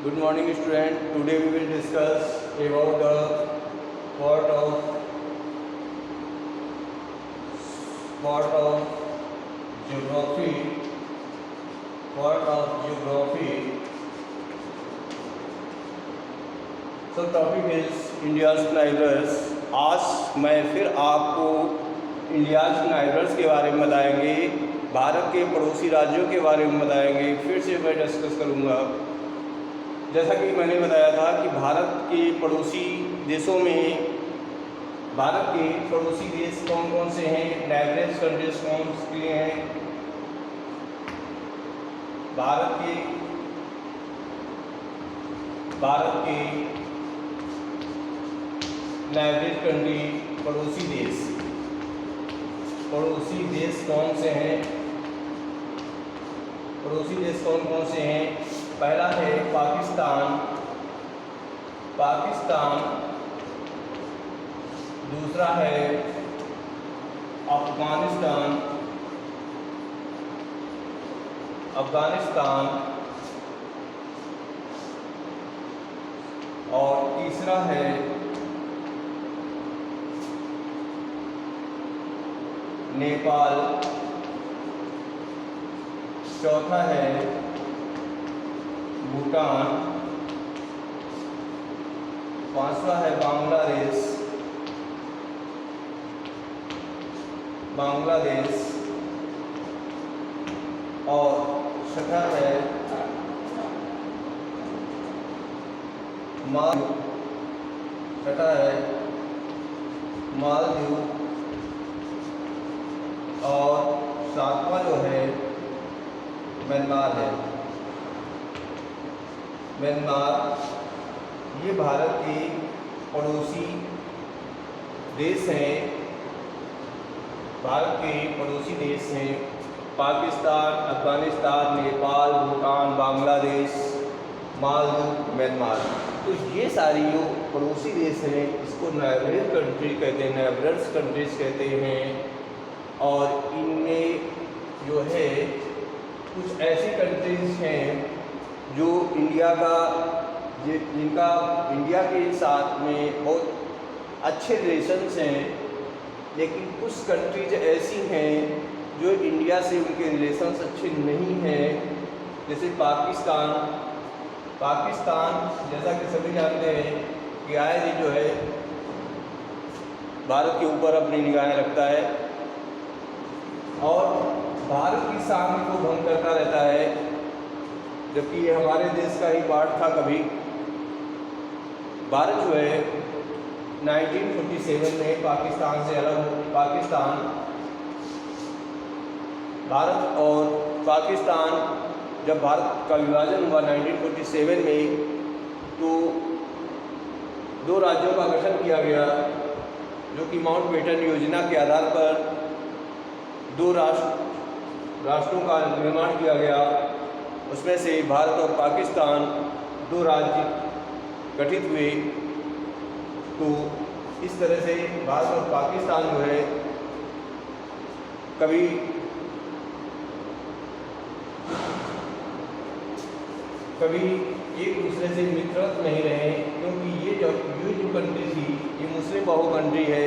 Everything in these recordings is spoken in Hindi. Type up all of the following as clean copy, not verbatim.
Good morning, student. Today we will discuss about the part of geography. Part of geography. So topic is India's neighbors. आज मैं फिर आपको इंडियाज नाइबर्स के बारे में बताएंगे, भारत के पड़ोसी राज्यों के बारे में बताएंगे। फिर से मैं डिस्कस करूँगा। जैसा कि मैंने बताया था कि भारत के पड़ोसी देशों में, भारत के पड़ोसी देश कौन कौन से हैं, नाइबरस कंट्रीज कौन से हैं। भारत के नाइबरस कंट्री पड़ोसी देश कौन से हैं, पड़ोसी देश कौन कौन से हैं। पहला है पाकिस्तान, दूसरा है अफगानिस्तान, और तीसरा है नेपाल, चौथा है भूटान, पांचवा है बांग्लादेश और छठा है मालदीव और सातवां जो है म्यांमार है। ये भारत के पड़ोसी देश हैं। पाकिस्तान, अफगानिस्तान, नेपाल, भूटान, बांग्लादेश, मालदीव, म्यांमार। तो ये सारी जो पड़ोसी देश हैं इसको नाइबरस कंट्रीज कहते हैं। और इनमें जो है कुछ ऐसी कंट्रीज हैं जो जिनका इंडिया के साथ में बहुत अच्छे रिलेशंस हैं, लेकिन कुछ कंट्रीज ऐसी हैं जो इंडिया से उनके रिलेशंस अच्छे नहीं हैं। जैसे पाकिस्तान जैसा कि सभी जानते हैं कि आए दिन जो है भारत के ऊपर अपनी निगाहें रखता है और भारत की शान को भंग करता रहता है, जबकि ये हमारे देश का ही पार्ट था। कभी भारत जो है 1947 में पाकिस्तान से अलग भारत और पाकिस्तान, जब भारत का विभाजन हुआ 1947 में, तो दो राज्यों का गठन किया गया, जो कि माउंटबेटन योजना के आधार पर दो राष्ट्रों का निर्माण किया गया। उसमें से भारत और पाकिस्तान दो राज्य गठित हुए। तो इस तरह से भारत और पाकिस्तान जो है कभी एक दूसरे से मित्रवत नहीं रहे, क्योंकि ये जो कंट्री थी ये मुस्लिम बहु कंट्री है।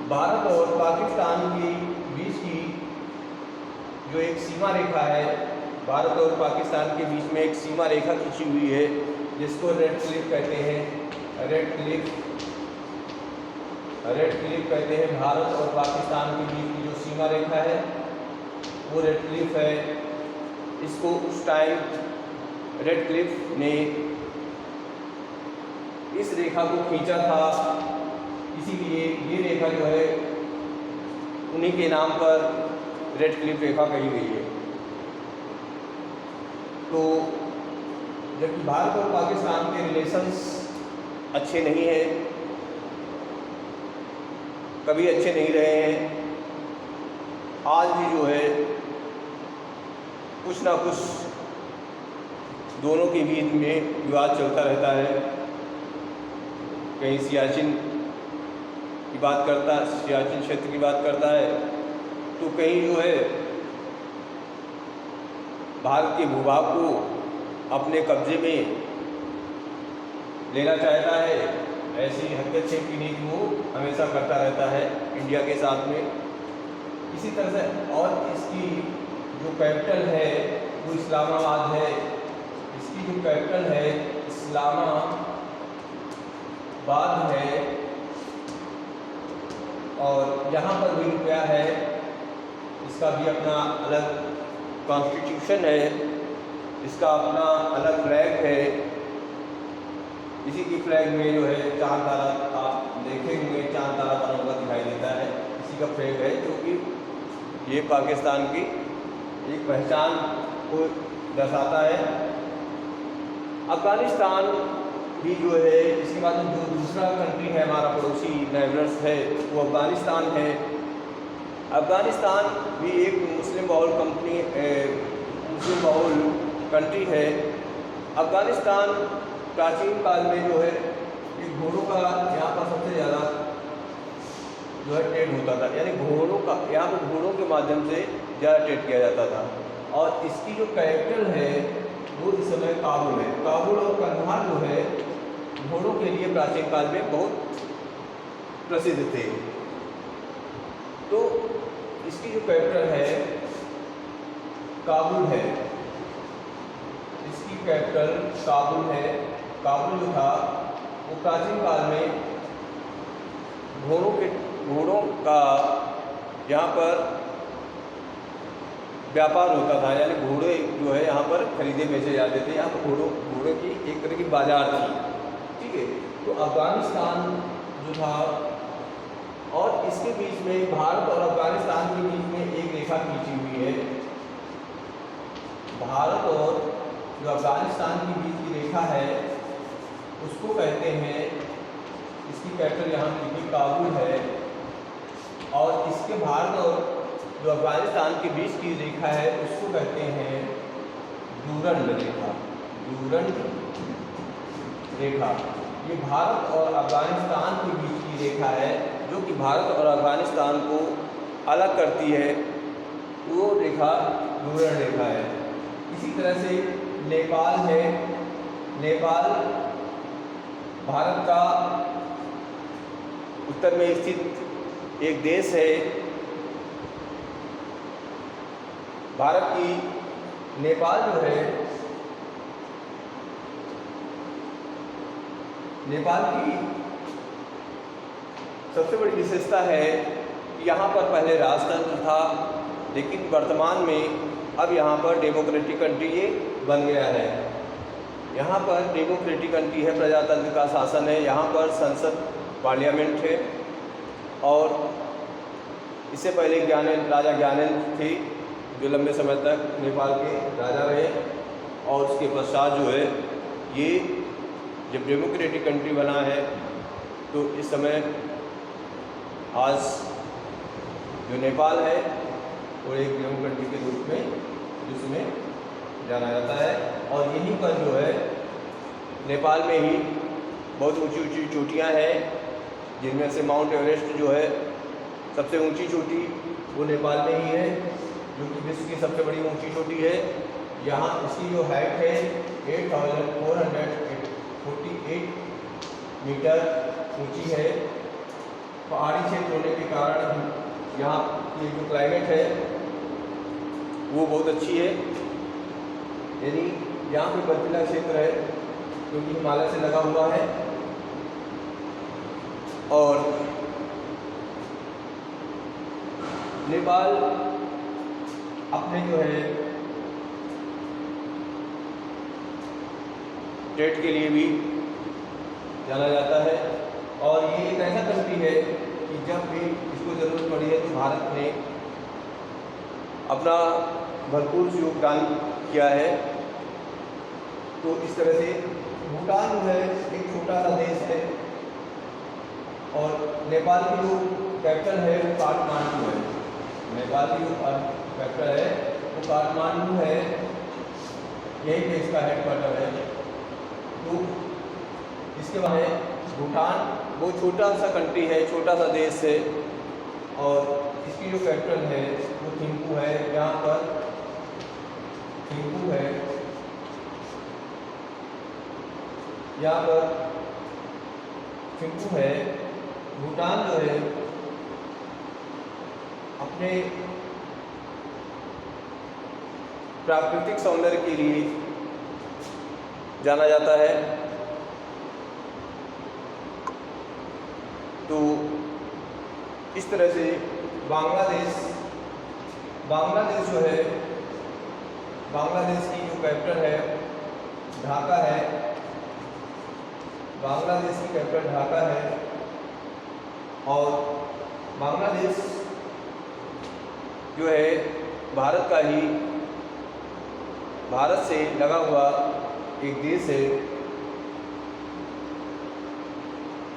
भारत और पाकिस्तान के बीच की जो एक सीमा रेखा है, भारत और पाकिस्तान के बीच में एक सीमा रेखा खींची हुई है, जिसको रेड क्लिफ कहते हैं। रेड क्लिफ कहते हैं। भारत और पाकिस्तान के बीच की जो सीमा रेखा है वो रेड क्लिफ है। इसको उस टाइम रेड क्लिफ ने इस रेखा को खींचा था, इसीलिए ये रेखा जो है उन्हीं के नाम पर रेड क्लिफ रेखा कही गई है। तो जबकि भारत और पाकिस्तान के रिलेशंस अच्छे नहीं हैं, कभी अच्छे नहीं रहे हैं, आज भी जो है कुछ ना कुछ दोनों के बीच में विवाद चलता रहता है। कहीं सियाचिन की बात करता है, सियाचिन क्षेत्र की बात करता है, तो कहीं जो है भारत के भूभाग को अपने कब्जे में लेना चाहता है, ऐसी हस्तक्षेप की नीति वो हमेशा करता रहता है इंडिया के साथ में। इसी तरह से और इसकी जो कैपिटल है वो इस्लामाबाद है। इसकी जो कैपिटल है इस्लामाबाद है और यहाँ पर भी रुपया है। इसका भी अपना अलग कॉन्स्टिट्यूशन है, इसका अपना अलग फ्लैग है। इसी की फ्लैग में जो है चांद तारा, आप देखेंगे चांद तारा बना हुआ दिखाई देता है, इसी का फ्लैग है, क्योंकि ये पाकिस्तान की एक पहचान को दर्शाता है। अफ़गानिस्तान भी जो है, इसके बाद जो दूसरा कंट्री है हमारा पड़ोसी नेबर्स है वो अफ़गानिस्तान है। अफ़गानिस्तान भी एक मुस्लिम बहुल कंट्री है। अफ़गानिस्तान प्राचीन काल में जो है एक घोड़ों का यहाँ पर सबसे ज़्यादा जो है ट्रेड होता था, यानी घोड़ों का यहाँ पर घोड़ों के माध्यम से ज़्यादा ट्रेड किया जाता था। और इसकी जो कैपिटल है वो इस समय काबुल है। काबुल और कंधार जो है घोड़ों के लिए प्राचीन काल में बहुत प्रसिद्ध थे। तो इसकी जो कैपिटल है काबुल है, इसकी कैपिटल काबुल है। काबुल जो था वो प्राचीन काल में घोड़ों का यहाँ पर व्यापार होता था, यानी घोड़े जो है यहाँ पर खरीदे बेचे जाते थे। यहाँ पर घोड़े की एक तरह की बाजार थी, ठीक है। तो अफ़गानिस्तान जो था, और इसके बीच में भारत और अफ़गानिस्तान के बीच में एक रेखा खींची हुई है। भारत और जो अफ़गानिस्तान के बीच की रेखा है उसको कहते हैं, इसकी कैपिटल यहाँ लिखी काबुल है। और इसके भारत और जो अफ़गानिस्तान के बीच की रेखा है उसको कहते हैं डूरंड रेखा। डूरंड रेखा ये भारत और अफ़गानिस्तान के बीच की रेखा है, जो कि भारत और अफ़गानिस्तान को अलग करती है। वो रेखा डूरंड रेखा है। इसी तरह से नेपाल है। नेपाल भारत का उत्तर में स्थित एक देश है। भारत की नेपाल जो है, नेपाल की सबसे बड़ी विशेषता है कि यहाँ पर पहले राजतंत्र था, लेकिन वर्तमान में अब यहाँ पर डेमोक्रेटिक कंट्री ये बन गया है। यहाँ पर डेमोक्रेटिक कंट्री है, प्रजातंत्र का शासन है। यहाँ पर संसद पार्लियामेंट है। और इससे पहले राजा ज्ञानेंद्र थे जो लंबे समय तक नेपाल के राजा रहे। और उसके पश्चात जो है ये जब डेमोक्रेटिक कंट्री बना है तो इस समय आज जो नेपाल है वो एक डेमोक्रेटिक के रूप में जिसमें जाना जाता है। और यहीं पर जो है नेपाल में ही बहुत ऊंची ऊंची चोटियाँ हैं, जिनमें से माउंट एवरेस्ट जो है सबसे ऊंची चोटी वो नेपाल में ही है, जो कि विश्व की सबसे बड़ी ऊंची चोटी है। यहाँ इसकी जो हाइट है 8448 मीटर ऊंची है। पहाड़ी क्षेत्र होने के कारण यहाँ की जो क्लाइमेट है वो बहुत अच्छी है, यानी यहाँ पे बर्फीला क्षेत्र है क्योंकि हिमालय से लगा हुआ है। और नेपाल अपने जो है ट्रेड के लिए भी जाना जाता है। और ये एक ऐसा कंट्री है कि जब भी इसको ज़रूरत पड़ी है तो भारत ने अपना भरपूर योगदान किया है। तो इस तरह से भूटान जो है एक छोटा सा देश है और नेपाल की जो कैपिटल है वो काठमांडू है। नेपाल की जो कैपिटल है वो काठमांडू है, यही पे इसका हेडक्वार्टर है। तो इसके बाद है भूटान, वो छोटा सा कंट्री है, छोटा सा देश है और इसकी जो कैपिटल है वो थिम्पू है। यहाँ पर थिम्पू है यहाँ पर थिम्पू है। भूटान जो है अपने प्राकृतिक सौंदर्य के लिए जाना जाता है। तो इस तरह से बांग्लादेश जो है, बांग्लादेश की जो कैपिटल है ढाका है। बांग्लादेश की कैपिटल ढाका है और बांग्लादेश जो है भारत से लगा हुआ एक देश है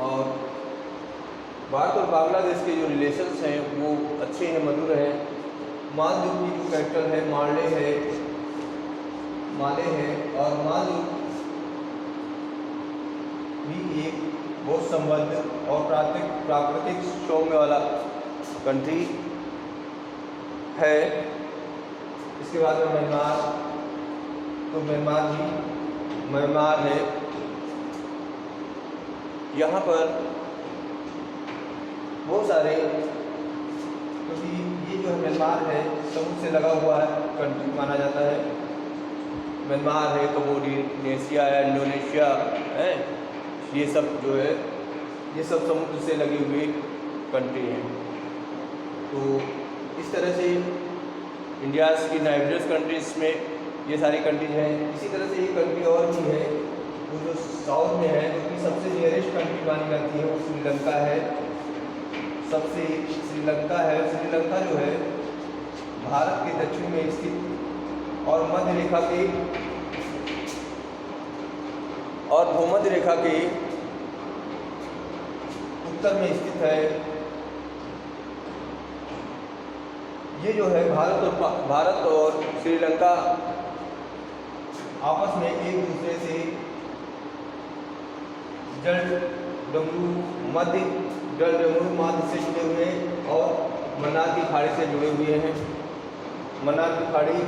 और भारत और बांग्लादेश के जो रिलेशंस हैं वो अच्छे हैं, मधुर हैं। मालदीव की जो कैपिटल है माले है और मालदीव भी एक बहुत समृद्ध और प्राकृतिक सौम्य वाला कंट्री है। इसके बाद में म्यांमार है। यहाँ पर बहुत सारे, क्योंकि ये जो म्यांमार है समुद्र से लगा हुआ है कंट्री माना जाता है। म्यांमार है, कम्बोडिया है, इंडोनेशिया है, ये सब जो है ये सब समुद्र से लगी हुई कंट्री हैं। तो इस तरह से इंडिया की नाइबर्स कंट्रीज़ में ये सारी कंट्रीज हैं। इसी तरह से ये कंट्री और भी है जो साउथ में है, जो कि सबसे नियरेस्ट कंट्री मानी जाती है वो श्रीलंका है। श्रीलंका जो है भारत के दक्षिण में स्थित और भूमध्य रेखा के उत्तर में स्थित है। ये जो है भारत और श्रीलंका आपस में एक दूसरे से जल डमरू मार्ग से जुड़े हुए हैं और मन्नार की खाड़ी से जुड़े हुए हैं। मन्नार की खाड़ी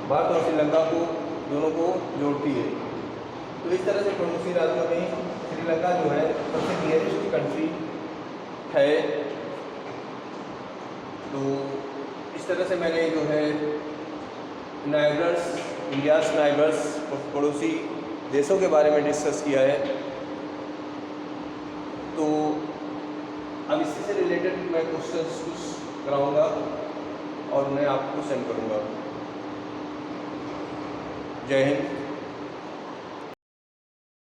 भारत और श्रीलंका को दोनों को जोड़ती है। तो इस तरह से पड़ोसी राज्यों में श्रीलंका जो है सबसे नियरेस्ट कंट्री है। तो इस तरह से मैंने जो है इंडियाज़ नाइबर्स पड़ोसी देशों के बारे में डिस्कस किया है। तो अब इसी से रिलेटेड मैं क्वेश्चंस कुछ कराऊंगा और मैं आपको सेंड करूंगा। जय हिंद।